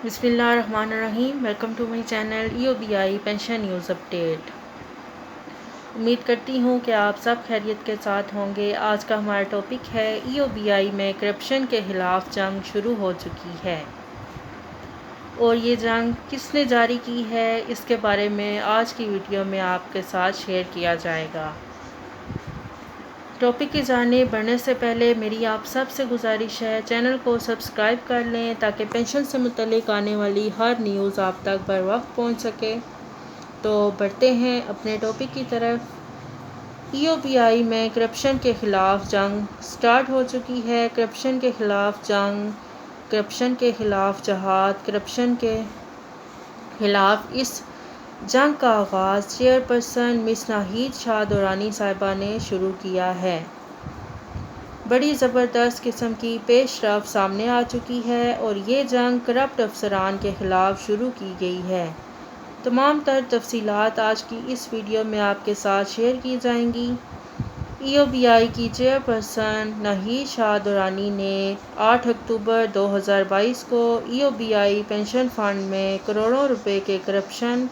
بسم اللہ الرحمن الرحیم۔ Welcome to my channel EOBI pension news update. امید کرتی ہوں کہ آپ سب خیریت کے ساتھ ہوں گے۔ آج کا ہمارا ٹاپک ہے EOBI میں کرپشن کے خلاف جنگ شروع ہو چکی ہے، اور یہ جنگ کس نے جاری کی ہے، اس کے بارے میں آج کی ویڈیو میں آپ کے ساتھ شیئر کیا جائے گا۔ ٹاپک کی جانب بڑھنے سے پہلے میری آپ سب سے گزارش ہے، چینل کو سبسکرائب کر لیں تاکہ پینشن سے متعلق آنے والی ہر نیوز آپ تک بر وقت پہنچ سکے۔ تو بڑھتے ہیں اپنے ٹاپک کی طرف۔ EOBI میں کرپشن کے خلاف جنگ سٹارٹ ہو چکی ہے۔ کرپشن کے خلاف جنگ، کرپشن کے خلاف جہاد، کرپشن کے خلاف اس جنگ کا آغاز چیئرپرسن مس ناہید شاہ درانی صاحبہ نے شروع کیا ہے۔ بڑی زبردست قسم کی پیش رفت سامنے آ چکی ہے، اور یہ جنگ کرپٹ افسران کے خلاف شروع کی گئی ہے۔ تمام تر تفصیلات آج کی اس ویڈیو میں آپ کے ساتھ شیئر کی جائیں گی۔ EOBI کی چیئرپرسن ناہید شاہ درانی نے 8 اکتوبر 2022 کو EOBI پینشن فنڈ میں کروڑوں روپے کے کرپشن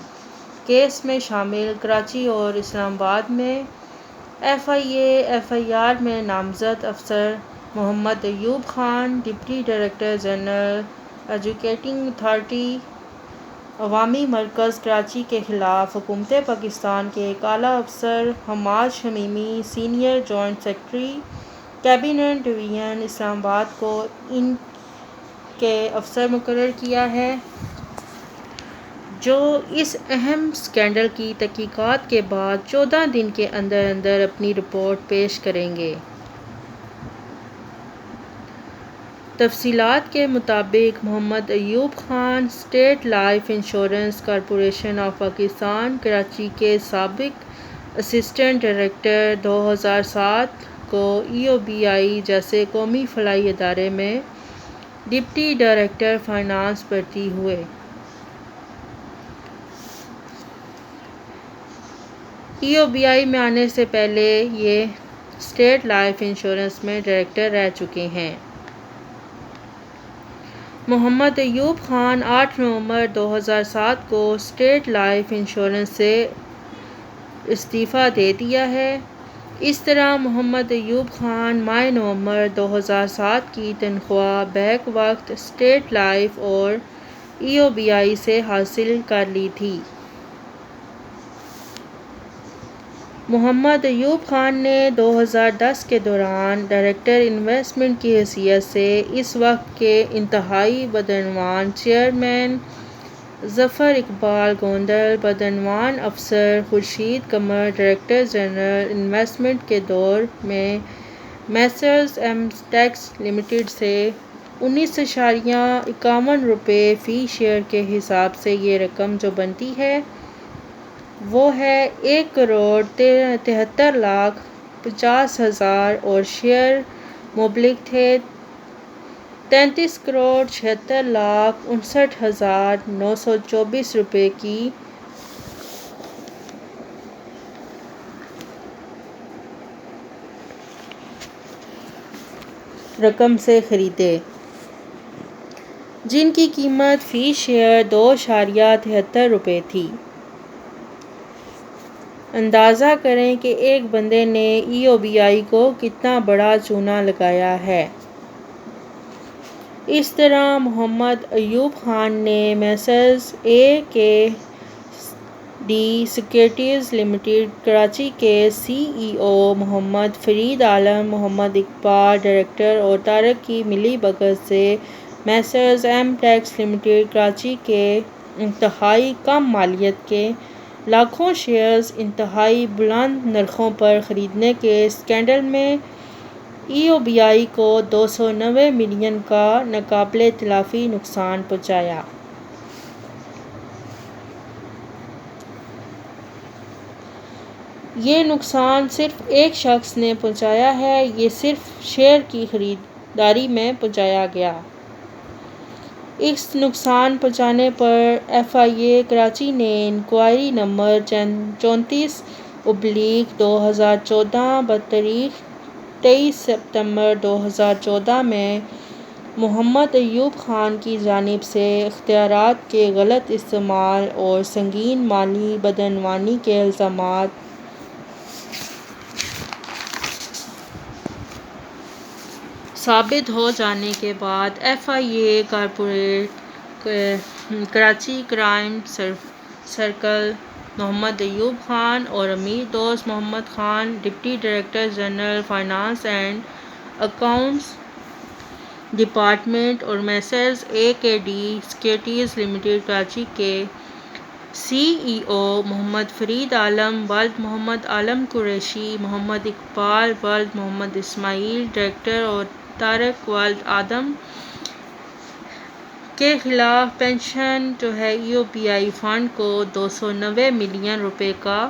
کیس میں شامل کراچی اور اسلام آباد میں FIR میں نامزد افسر Muhammad Ayub Khan, deputy director general educating authority عوامی مرکز کراچی کے خلاف حکومت پاکستان کے ایک اعلیٰ افسر Hammad Shamimi, senior joint secretary cabinet division Islamabad کو ان کے افسر مقرر کیا ہے، جو اس اہم اسکینڈل کی تحقیقات کے بعد 14 دن کے اندر اندر اپنی رپورٹ پیش کریں گے۔ تفصیلات کے مطابق Muhammad Ayub Khan state life insurance corporation of Pakistan Karachi کے سابق اسسٹنٹ ڈائریکٹر 2007 کو EOBI جیسے قومی فلاحی ادارے میں ڈپٹی ڈائریکٹر فائنانس بھرتی ہوئے۔ EOBI میں آنے سے پہلے یہ اسٹیٹ لائف انشورنس میں ڈائریکٹر رہ چکے ہیں۔ محمد ایوب خان 8 نومبر 2007 کو اسٹیٹ لائف انشورنس سے استعفیٰ دے دیا ہے۔ اس طرح محمد ایوب خان ماہ نومبر 2007 کی تنخواہ بیک وقت اسٹیٹ لائف اور EOBI سے حاصل کر لی تھی۔ محمد ایوب خان نے 2010 کے دوران ڈائریکٹر انویسٹمنٹ کی حیثیت سے اس وقت کے انتہائی بدعنوان چیئرمین ظفر اقبال گوندل، بدعنوان افسر Khurshid Qamar, director general investment کے دور میں میسرز ایم ٹیکس لمیٹڈ سے 19.51 روپے فی شیئر کے حساب سے یہ رقم جو بنتی ہے وہ ہے 1,73,50,000 اور شیئر مبلغ تھے 33,76,59,924 روپے کی رقم سے خریدے، جن کی قیمت فی شیئر 2.73 روپے تھی۔ اندازہ کریں کہ ایک بندے نے EOBI کو کتنا بڑا چونا لگایا ہے۔ اس طرح محمد ایوب خان نے messrs AKD securities limited Karachi کے CEO محمد فرید عالم، محمد اقبال ڈائریکٹر اور طارق کی ملی بھگت سے messrs M tax limited Karachi کے انتہائی کم مالیت کے لاکھوں شیئرز انتہائی بلند نرخوں پر خریدنے کے اسکینڈل میں EOBI کو 290 ملین کا ناقابل تلافی نقصان پہنچایا۔ یہ نقصان صرف ایک شخص نے پہنچایا ہے، یہ صرف شیئر کی خریداری میں پہنچایا گیا۔ اس نقصان پہنچانے پر FIA کراچی نے انکوائری نمبر 34/2014 بتاریخ 23 ستمبر 2014 میں محمد ایوب خان کی جانب سے اختیارات کے غلط استعمال اور سنگین مالی بدعنوانی کے الزامات ثابت ہو جانے کے بعد F I A corporate Karachi crime circle Muhammad Ayub Khan اور Amir Dost Muhammad Khan deputy director general finance and accounts department اور messrs A K D securities limited Karachi کے سی ای او محمد فرید عالم والد محمد عالم قریشی محمد اقبال والد محمد اسماعیل ڈائریکٹر اور طارق والد آدم کے خلاف پنشن ای او پی آئی فنڈ کو 290 ملین روپے کا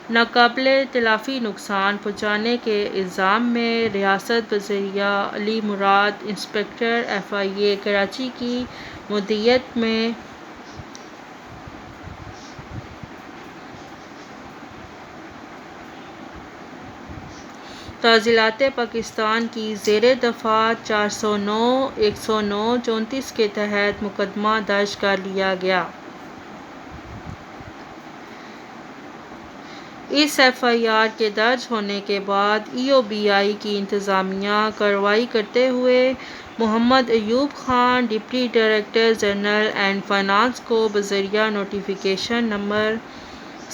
ناقابل تلافی نقصان پہنچانے کے الزام میں ریاست بذریعہ علی مراد انسپکٹر ایف آئی اے کراچی کی مدیریت میں تعزیرات پاکستان کی زیر دفعہ 409/109/34 کے تحت مقدمہ درج کر لیا گیا۔ اس ایف آئی آر کے درج ہونے کے بعد ای او بی آئی کی انتظامیہ کارروائی کرتے ہوئے Muhammad Ayub Khan deputy director general and finance کو بذریعہ نوٹیفکیشن نمبر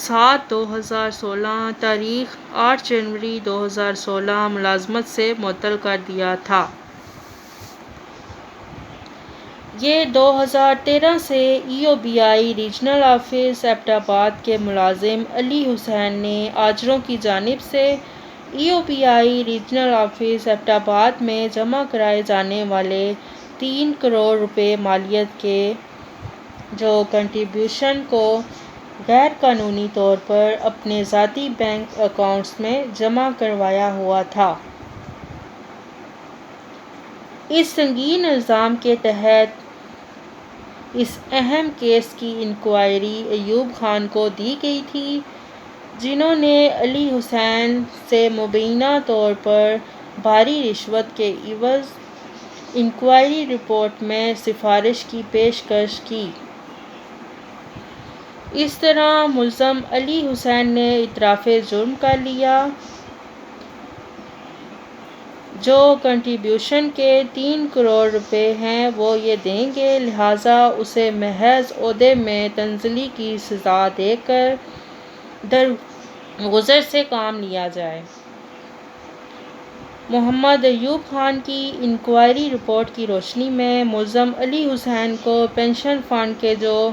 7/2016 تاریخ 8 جنوری 2016 ملازمت سے معطل کر دیا تھا۔ یہ 2013 سے ای او بی آئی ریجنل آفس ایبٹ آباد کے ملازم علی حسین نے آجروں کی جانب سے ای او بی آئی ریجنل آفس ایبٹ آباد میں جمع کرائے جانے والے 3 کروڑ روپے مالیت کے کنٹریبیوشن کو غیر قانونی طور پر اپنے ذاتی بینک اکاؤنٹس میں جمع کروایا ہوا تھا۔ اس سنگین الزام کے تحت اس اہم کیس کی انکوائری ایوب خان کو دی گئی تھی، جنہوں نے علی حسین سے مبینہ طور پر بھاری رشوت کے عوض انکوائری رپورٹ میں سفارش کی پیشکش کی۔ اس طرح ملزم علی حسین نے اعتراف جرم کر لیا۔ جو کنٹریبیوشن کے 3 کروڑ روپے ہیں وہ یہ دیں گے، لہٰذا اسے محض عہدے میں تنزلی کی سزا دے کر درگزر سے کام لیا جائے۔ محمد ایوب خان کی انکوائری رپورٹ کی روشنی میں ملزم علی حسین کو پنشن فنڈ کے جو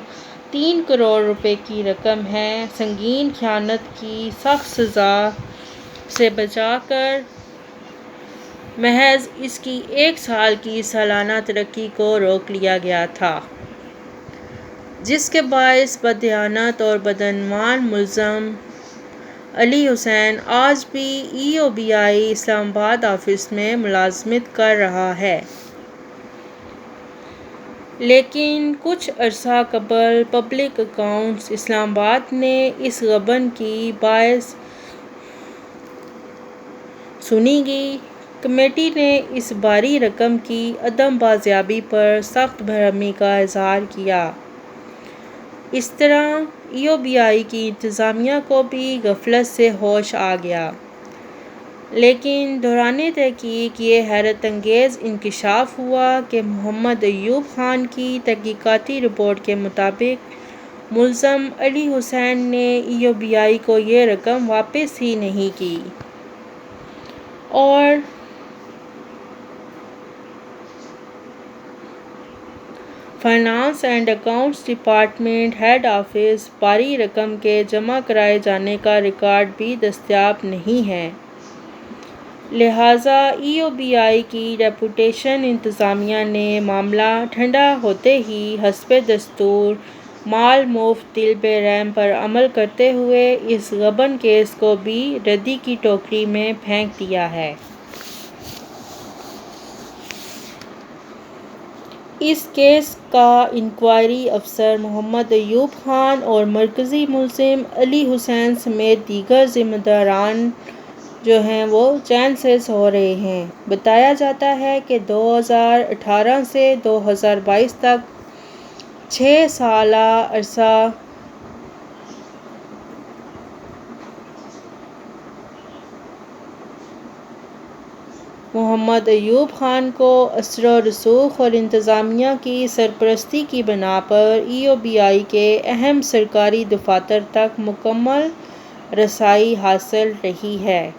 3 کروڑ روپے کی رقم ہے، سنگین خیانت کی سخت سزا سے بچا کر محض اس کی 1 سال کی سالانہ ترقی کو روک لیا گیا تھا، جس کے باعث بددیانت اور بدعنوان ملزم علی حسین آج بھی ای او بی آئی اسلام آباد آفس میں ملازمت کر رہا ہے۔ لیکن کچھ عرصہ قبل پبلک اکاؤنٹس اسلام آباد نے اس غبن کی باعث سنی گئی کمیٹی نے اس بھاری رقم کی عدم بازیابی پر سخت برہمی کا اظہار کیا۔ اس طرح ای او بی آئی کی انتظامیہ کو بھی غفلت سے ہوش آ گیا۔ لیکن دوران تحقیق یہ حیرت انگیز انکشاف ہوا کہ محمد ایوب خان کی تحقیقاتی رپورٹ کے مطابق ملزم علی حسین نے ای او بی آئی کو یہ رقم واپس ہی نہیں کی اور finance and accounts department head office بھاری رقم کے جمع کرائے جانے کا ریکارڈ بھی دستیاب نہیں ہے۔ لہٰذا ای او بی آئی کی ڈیپوٹیشن انتظامیہ نے معاملہ ٹھنڈا ہوتے ہی حسب دستور مال مفت دل بے رحم پر عمل کرتے ہوئے اس غبن کیس کو بھی ردی کی ٹوکری میں پھینک دیا ہے۔ اس کیس کا انکوائری افسر محمد ایوب خان اور مرکزی ملزم علی حسین سمیت دیگر ذمہ داران جو ہیں وہ چین سے سو رہے ہیں۔ بتایا جاتا ہے کہ 2018 سے 2022 تک 6 سالہ عرصہ محمد ایوب خان کو اثر و رسوخ اور انتظامیہ کی سرپرستی کی بنا پر EOBI کے اہم سرکاری دفاتر تک مکمل رسائی حاصل رہی ہے۔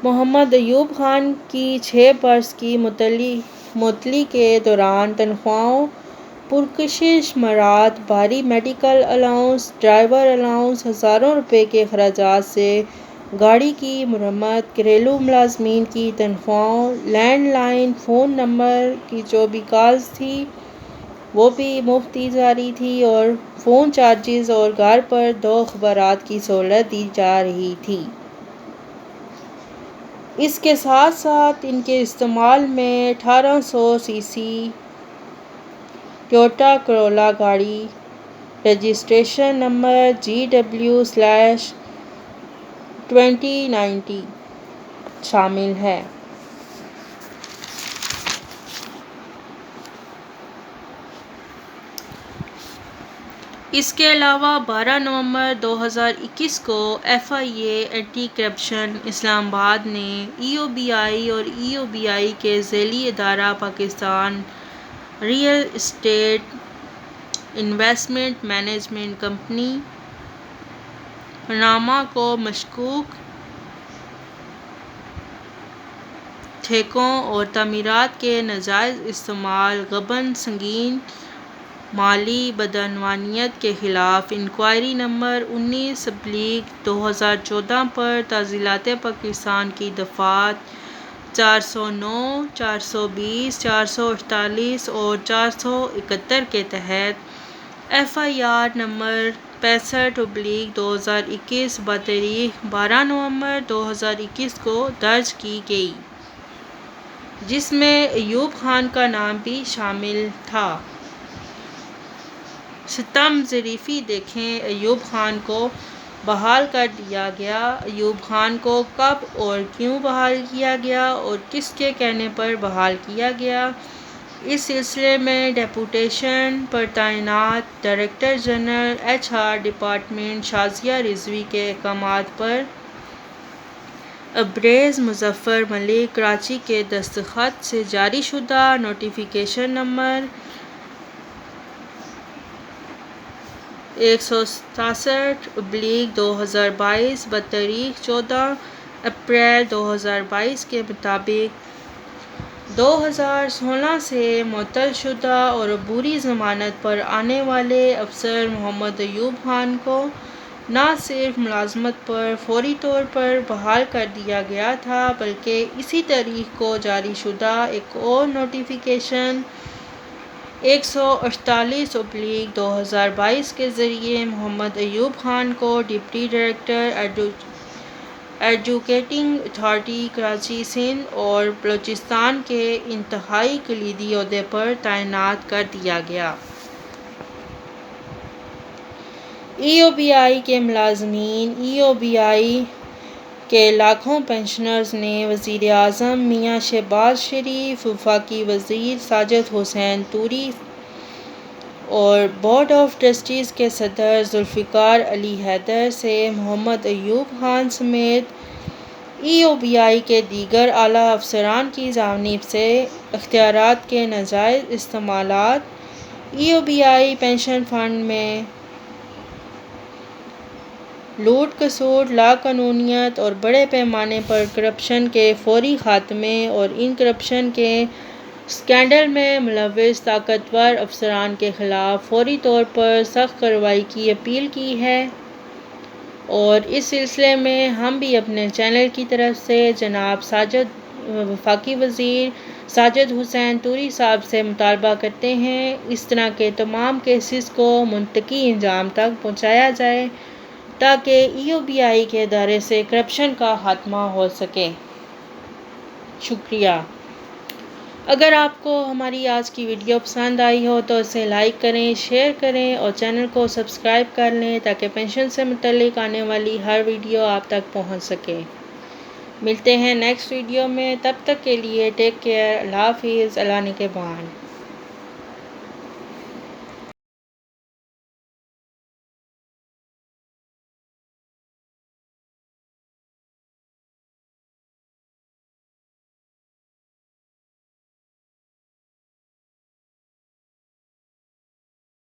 محمد ایوب خان کی 6 برس کی معطلی کے دوران تنخواہوں، پرکشش مراعات، بھاری میڈیکل الاؤنس، ڈرائیور الاؤنس، ہزاروں روپے کے اخراجات سے گاڑی کی مرمت، گھریلو ملازمین کی تنخواہوں، لینڈ لائن فون نمبر کی جو بھی کالز تھیں وہ بھی مفت دی جا رہی تھی اور فون چارجز اور گھر پر 2 اخبارات کی سہولت دی جا رہی تھی۔ اس کے ساتھ ساتھ ان کے استعمال میں 1800 cc ٹویوٹا کرولا گاڑی رجسٹریشن نمبر GW/2090 شامل ہے۔ اس کے علاوہ 12 نومبر 2021 کو FIA اینٹی کرپشن اسلام آباد نے EOBI اور EOBI کے ذیلی ادارہ Pakistan real estate investment management company Panama کو مشکوک ٹھیکوں اور تعمیرات کے ناجائز استعمال غبن سنگین مالی بدعنوانیت کے خلاف انکوائری نمبر 19/2014 پر تعزیرات پاکستان کی دفعات 409، 420، 448 اور 471 کے تحت FIR نمبر 65/2021 بتاریخ 12 نومبر 2021 کو درج کی گئی، جس میں ایوب خان کا نام بھی شامل تھا۔ ستم ظریفی دیکھیں ایوب خان کو بحال کر دیا گیا۔ ایوب خان کو کب اور کیوں بحال کیا گیا اور کس کے کہنے پر بحال کیا گیا؟ اس سلسلے میں ڈیپوٹیشن پر تعینات director general HR department Shazia Rizvi کے احکامات پر ابریز مظفر ملک کراچی کے دستخط سے جاری شدہ نوٹیفکیشن نمبر 167/2022 بتاریخ 14 اپریل 2022 کے مطابق 2016 سے معطل شدہ اور عبوری ضمانت پر آنے والے افسر محمد ایوب خان کو نہ صرف ملازمت پر فوری طور پر بحال کر دیا گیا تھا بلکہ اسی تاریخ کو جاری شدہ ایک اور نوٹیفکیشن 148/2022 کے ذریعے محمد ایوب خان کو deputy director educating authority Karachi Sindh اور بلوچستان کے انتہائی کلیدی عہدے پر تعینات کر دیا گیا۔ EOBI کے ملازمین EOBI کے لاکھوں پنشنرز نے وزیر اعظم میاں شہباز شریف، وفاقی وزیر ساجد حسین طوری اور بورڈ آف ٹرسٹیز کے صدر ذوالفقار علی حیدر سے محمد ایوب خان سمیت EOBI کے دیگر اعلیٰ افسران کی جانب سے اختیارات کے ناجائز استعمالات، EOBI پنشن فنڈ میں لوٹ کھسوٹ، لاقانونیت اور بڑے پیمانے پر کرپشن کے فوری خاتمے اور ان کرپشن کے اسکینڈل میں ملوث طاقتور افسران کے خلاف فوری طور پر سخت کارروائی کی اپیل کی ہے اور اس سلسلے میں ہم بھی اپنے چینل کی طرف سے جناب وفاقی وزیر ساجد حسین طوری صاحب سے مطالبہ کرتے ہیں اس طرح کے تمام کیسز کو منطقی انجام تک پہنچایا جائے تاکہ EOBI کے ادارے سے کرپشن کا خاتمہ ہو سکے۔ شکریہ۔ اگر آپ کو ہماری آج کی ویڈیو پسند آئی ہو تو اسے لائک کریں، شیئر کریں اور چینل کو سبسکرائب کر لیں تاکہ پینشن سے متعلق آنے والی ہر ویڈیو آپ تک پہنچ سکے۔ ملتے ہیں نیکسٹ ویڈیو میں، تب تک کے لیے ٹیک کیئر، اللہ حافظ، اللہ نگہبان۔